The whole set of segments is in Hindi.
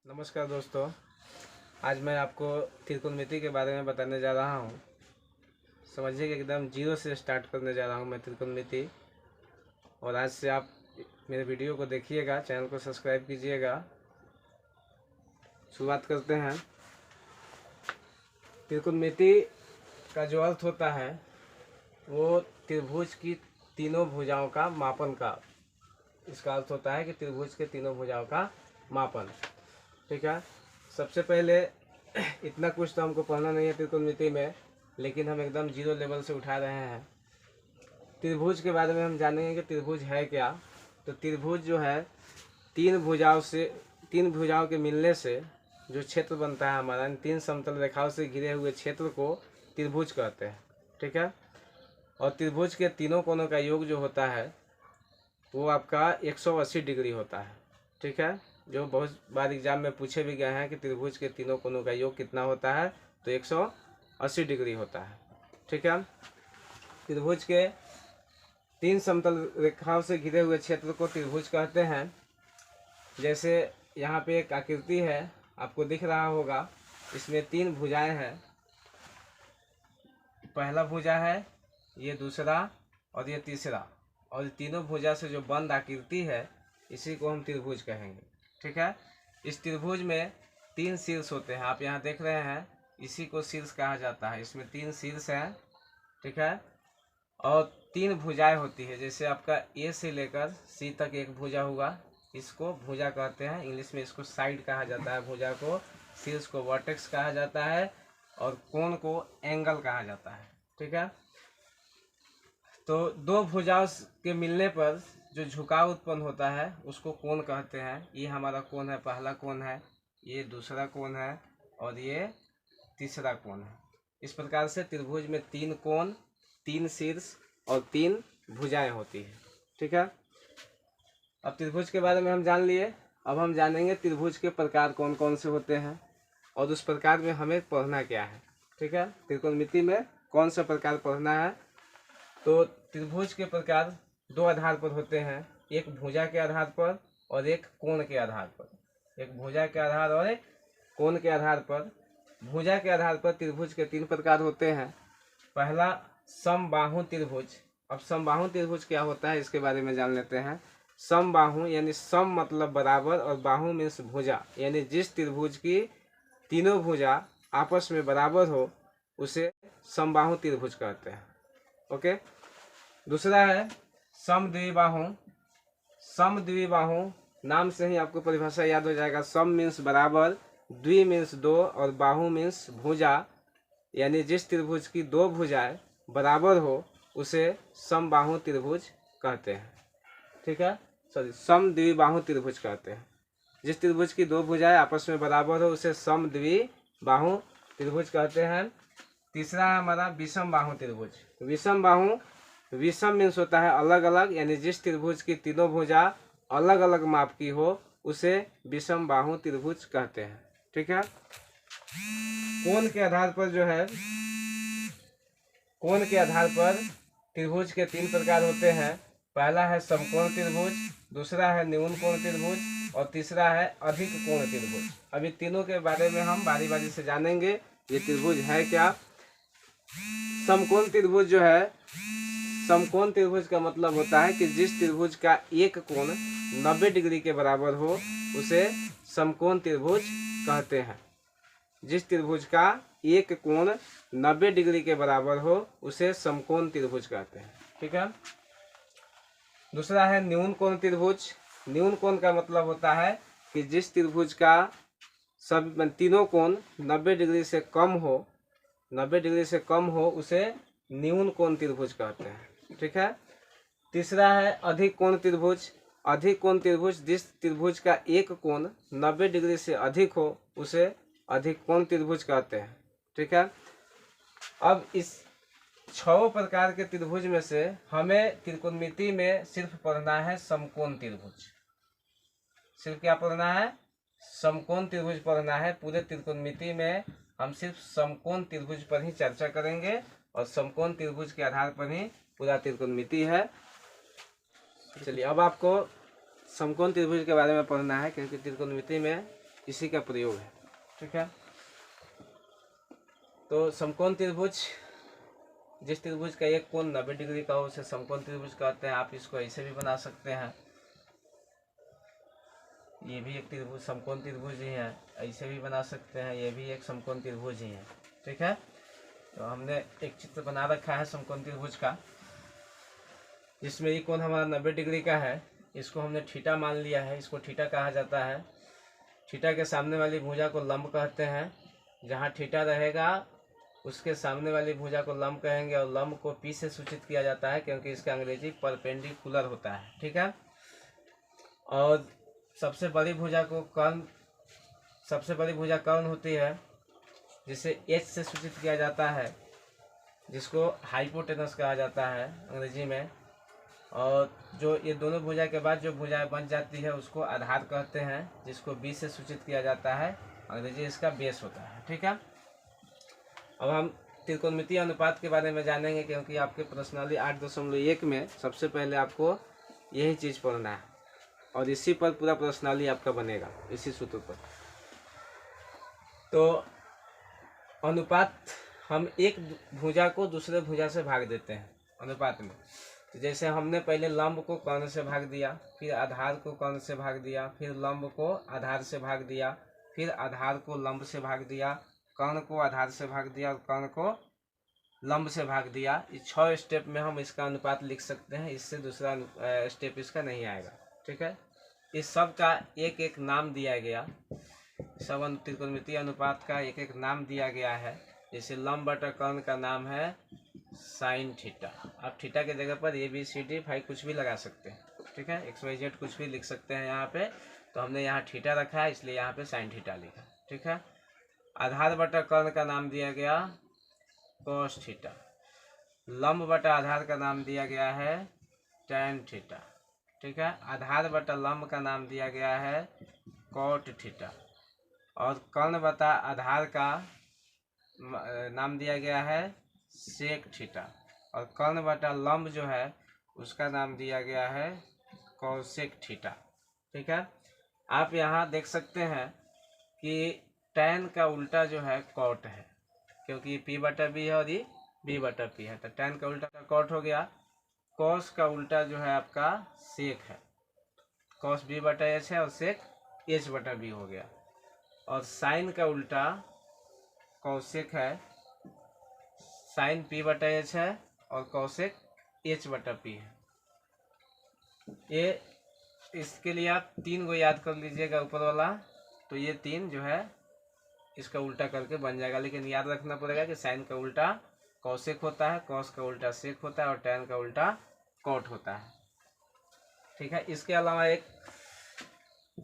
नमस्कार दोस्तों, आज मैं आपको त्रिकोणमिति के बारे में बताने जा रहा हूँ। समझिए कि एकदम जीरो से स्टार्ट करने जा रहा हूँ मैं त्रिकोणमिति। और आज से आप मेरे वीडियो को देखिएगा, चैनल को सब्सक्राइब कीजिएगा। शुरुआत करते हैं। त्रिकोणमिति का जो अर्थ होता है वो त्रिभुज की तीनों भुजाओं का मापन का, इसका अर्थ होता है कि त्रिभुज के तीनों भुजाओं का मापन। ठीक है, सबसे पहले इतना कुछ तो हमको पढ़ना नहीं है त्रिकोणमिति में, लेकिन हम एकदम जीरो लेवल से उठा रहे हैं। त्रिभुज के बारे में हम जानेंगे कि त्रिभुज है क्या। तो त्रिभुज जो है तीन भुजाओं के मिलने से जो क्षेत्र बनता है हमारा, इन तीन समतल रेखाओं से घिरे हुए क्षेत्र को त्रिभुज कहते हैं। ठीक है, और त्रिभुज के तीनों कोनों का योग जो होता है वो आपका 180 डिग्री होता है। ठीक है, जो बहुत बार एग्जाम में पूछे भी गए हैं कि त्रिभुज के तीनों कोनों का योग कितना होता है, तो 180 डिग्री होता है। ठीक है, त्रिभुज के तीन समतल रेखाओं से घिरे हुए क्षेत्र को त्रिभुज कहते हैं। जैसे यहाँ पे एक आकृति है, आपको दिख रहा होगा, इसमें तीन भुजाएं हैं। पहला भुजा है, ये दूसरा और ये तीसरा, और तीनों भुजा से जो बंद आकृति है इसी को हम त्रिभुज कहेंगे। ठीक है, इस त्रिभुज में तीन शीर्ष होते हैं, आप यहाँ देख रहे हैं, इसी को शीर्ष कहा जाता है। इसमें तीन शीर्ष हैं। ठीक है, और तीन भुजाएं होती है। जैसे आपका ए से लेकर सी तक एक भुजा हुआ, इसको भुजा कहते हैं। इंग्लिश में इसको साइड कहा जाता है, भुजा को। शीर्ष को वर्टेक्स कहा जाता है और कोण को एंगल कहा जाता है। ठीक है, तो दो भुजाओं के मिलने पर जो झुकाव उत्पन्न होता है उसको कोण कहते हैं। ये हमारा कोण है, पहला कोण है, ये दूसरा कोण है और ये तीसरा कोण है। इस प्रकार से त्रिभुज में तीन कोण, तीन शीर्ष और तीन भुजाएं होती है। ठीक है, अब त्रिभुज के बारे में हम जान लिए। अब हम जानेंगे त्रिभुज के प्रकार कौन कौन से होते हैं और उस प्रकार में हमें पढ़ना क्या है। ठीक है, त्रिकोणमिति में कौन सा प्रकार पढ़ना है। तो त्रिभुज के प्रकार दो आधार पर होते हैं, एक भुजा के आधार पर और एक कोण के आधार पर। एक भुजा के आधार और एक कोण के आधार पर। भुजा के आधार पर त्रिभुज के तीन प्रकार होते हैं। पहला समबाहु त्रिभुज। अब समबाहु त्रिभुज क्या होता है इसके बारे में जान लेते हैं। समबाहु यानी सम मतलब बराबर और बाहु मीन्स भुजा, यानी जिस त्रिभुज की तीनों भुजा आपस में बराबर हो उसे समबाहु त्रिभुज कहते हैं। ओके, दूसरा है समद्विबाहु। समद्विबाहु नाम से ही आपको परिभाषा याद हो जाएगा। सम मीन्स बराबर, द्वि मीन्स दो और बाहु मीन्स भुजा, यानी जिस त्रिभुज की दो भुजाएं बराबर हो उसे समबाहु त्रिभुज कहते हैं। ठीक है, समद्विबाहु त्रिभुज कहते हैं। जिस त्रिभुज की दो भुजाएं आपस में बराबर हो उसे समद्विबाहु त्रिभुज कहते हैं। तीसरा है हमारा विषम बाहु त्रिभुज। विषम बाहु, विषम मीन्स होता है अलग अलग, यानी जिस त्रिभुज की तीनों भुजा अलग अलग माप की हो उसे विषम बाहु त्रिभुज कहते हैं। ठीक है, कोण के आधार पर जो है, कोण के आधार पर त्रिभुज के तीन प्रकार होते हैं। पहला है समकोण त्रिभुज, दूसरा है न्यून कोण त्रिभुज और तीसरा है अधिक कोण त्रिभुज। अभी तीनों के बारे में हम बारी बारी से जानेंगे ये त्रिभुज है क्या। समकोण त्रिभुज जो है, समकोण त्रिभुज का मतलब होता है कि जिस त्रिभुज का एक कोण 90 डिग्री के बराबर हो उसे समकोण त्रिभुज कहते हैं। जिस त्रिभुज का एक कोण 90 डिग्री के बराबर हो उसे समकोण त्रिभुज कहते हैं। ठीक है, दूसरा है न्यून कोण त्रिभुज। न्यून कोण का मतलब होता है कि जिस त्रिभुज का सब तीनों कोण 90 डिग्री से कम हो, 90 डिग्री से कम हो उसे न्यून कोण त्रिभुज कहते हैं। ठीक है, तीसरा है अधिक कोण त्रिभुज। अधिक कोण त्रिभुज, जिस त्रिभुज का एक कोण 90 डिग्री से अधिक हो उसे अधिक कोण त्रिभुज कहते हैं। ठीक है, अब इस 6 प्रकार के त्रिभुज में से हमें त्रिकोणमिति में सिर्फ पढ़ना है समकोण त्रिभुज। सिर्फ क्या पढ़ना है? समकोण त्रिभुज पढ़ना है। पूरे त्रिकोणमिति में हम सिर्फ समकोण त्रिभुज पर ही चर्चा करेंगे और समकोण त्रिभुज के आधार पर ही पूरा त्रिकोणमिति है। चलिए अब आपको समकोण त्रिभुज के बारे में पढ़ना है, क्योंकि त्रिकोणमिति में इसी का प्रयोग है। ठीक है, तो समकोण त्रिभुज, जिस त्रिभुज का एक कोण 90 डिग्री का हो उसे समकोण त्रिभुज कहते हैं। आप इसको ऐसे भी बना सकते हैं, ये भी एक त्रिभुज समकोण त्रिभुज ही है, ऐसे भी बना सकते हैं, ये भी एक समकोण त्रिभुज ही है। ठीक है, तो हमने एक चित्र बना रखा है समकोण त्रिभुज का, जिसमें ये कोण हमारा 90 डिग्री का है। इसको हमने थीटा मान लिया है, इसको थीटा कहा जाता है। थीटा के सामने वाली भुजा को लंब कहते हैं। जहाँ थीटा रहेगा उसके सामने वाली भुजा को लंब कहेंगे, और लंब को पी से सूचित किया जाता है क्योंकि इसका अंग्रेजी परपेंडिकुलर होता है। ठीक है, और सबसे बड़ी भुजा को कर्ण, सबसे बड़ी भुजा कर्ण होती है, जिसे एच से सूचित किया जाता है, जिसको हाइपोटेनस कहा जाता है अंग्रेजी में। और जो ये दोनों भुजा के बाद जो भुजाएं बन जाती है उसको आधार कहते हैं, जिसको बी से सूचित किया जाता है, अंग्रेजी इसका बेस होता है। ठीक है, अब हम त्रिकोणमितीय अनुपात के बारे में जानेंगे, क्योंकि आपके प्रश्नावली 8.1 में सबसे पहले आपको यही चीज़ पढ़ना है और इसी पर पूरा प्रश्नावली आपका बनेगा, इसी सूत्र पर। तो अनुपात, हम एक भुजा को दूसरे भुजा से भाग देते हैं अनुपात में। तो जैसे हमने पहले लंब को कर्ण से भाग दिया, फिर आधार को कर्ण से भाग दिया, फिर लंब को आधार से भाग दिया, फिर आधार को लंब से भाग दिया, कर्ण को आधार से भाग दिया और कर्ण को लंब से भाग दिया। इस 6 स्टेप में हम इसका अनुपात लिख सकते हैं, इससे दूसरा स्टेप इसका नहीं आएगा। ठीक है, इस सब का एक एक नाम दिया गया, सब त्रिकोणमितीय अनुपात का एक एक नाम दिया गया है। जैसे लंब बटा कर्ण का नाम है साइन थीटा। आप थीटा के जगह पर ABCD फाई कुछ भी लगा सकते हैं। ठीक है, XYZ कुछ भी लिख सकते हैं यहाँ पे। तो हमने यहाँ थीटा रखा है, इसलिए यहाँ पे साइन थीटा लिखा। ठीक है, आधार बटा कर्ण का नाम दिया गया कॉस थीटा। लंब बटा आधार का नाम दिया गया है टैन थीटा। ठीक है, आधार बटा लंब का नाम दिया गया है कॉट थीटा। और कर्ण बटा आधार का नाम दिया गया है सेक थीटा। और कर्ण बटा लंब जो है उसका नाम दिया गया है कौसेक थीटा। ठीक है, आप यहाँ देख सकते हैं कि टैन का उल्टा जो है कॉट है, क्योंकि ये P बटा B है और ये B बटा P है, तो टैन का उल्टा कॉट हो गया। कॉस का उल्टा जो है आपका सेक है, कॉस B बटा H है और सेक H बटा B हो गया। और साइन का उल्टा कौशिक है, साइन P बटा H है और कौशिक H बटा P है। ये इसके लिए आप 3 को याद कर लीजिएगा ऊपर वाला, तो ये 3 जो है इसका उल्टा करके बन जाएगा। लेकिन याद रखना पड़ेगा कि साइन का उल्टा कौशिक होता है, कॉस का उल्टा सेक होता है और टैन का उल्टा कॉट होता है। ठीक है, इसके अलावा एक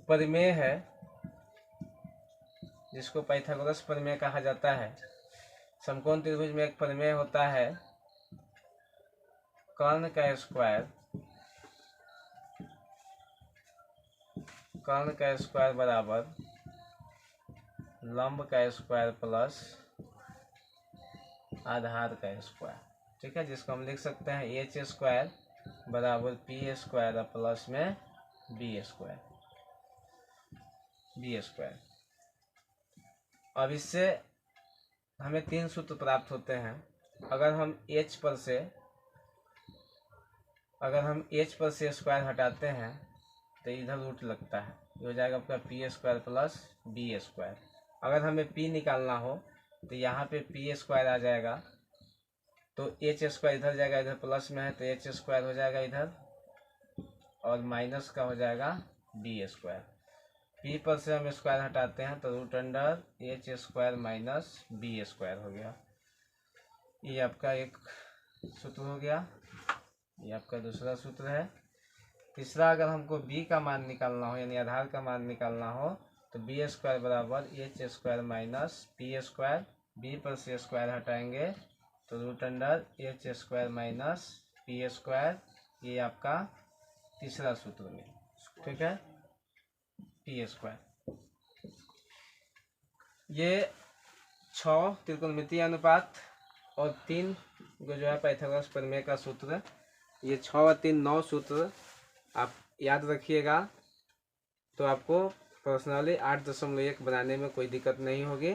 परिमेय है जिसको पाइथागोरस परिमेय कहा जाता है। समकोण त्रिभुज में एक परिमेय होता है, कर्ण का स्क्वायर बराबर लंब का स्क्वायर प्लस आधार का स्क्वायर। ठीक है, जिसको हम लिख सकते हैं H स्क्वायर बराबर P स्क्वायर प्लस में B स्क्वायर। अब इससे हमें 3 सूत्र प्राप्त होते हैं। अगर हम H पर से स्क्वायर हटाते हैं तो इधर रूट लगता है, ये हो जाएगा आपका P square plus B square. अगर हमें P निकालना हो तो यहाँ पे P स्क्वायर आ जाएगा, तो H स्क्वायर इधर जाएगा, इधर प्लस में है तो H स्क्वायर हो जाएगा इधर, और माइनस का हो जाएगा B स्क्वायर। P पर से हम स्क्वायर हटाते हैं तो root under H square minus B square हो गया। ये आपका एक सूत्र हो गया, ये आपका दूसरा सूत्र है। तीसरा, अगर हमको B का मान निकालना हो यानी आधार का मान निकालना हो तो B स्क्वायर बराबर H square minus P square. B पर से स्क्वायर हटाएंगे तो root under H square minus P square, ये आपका तीसरा सूत्र में। ठीक है, P स्क्वायर। ये 6 त्रिकोणमितीय अनुपात और 3 जो है पाइथागोरस प्रमेय का सूत्र, ये 6 और 3 9 सूत्र आप याद रखिएगा तो आपको पर्सनली 8.1 बनाने में कोई दिक्कत नहीं होगी।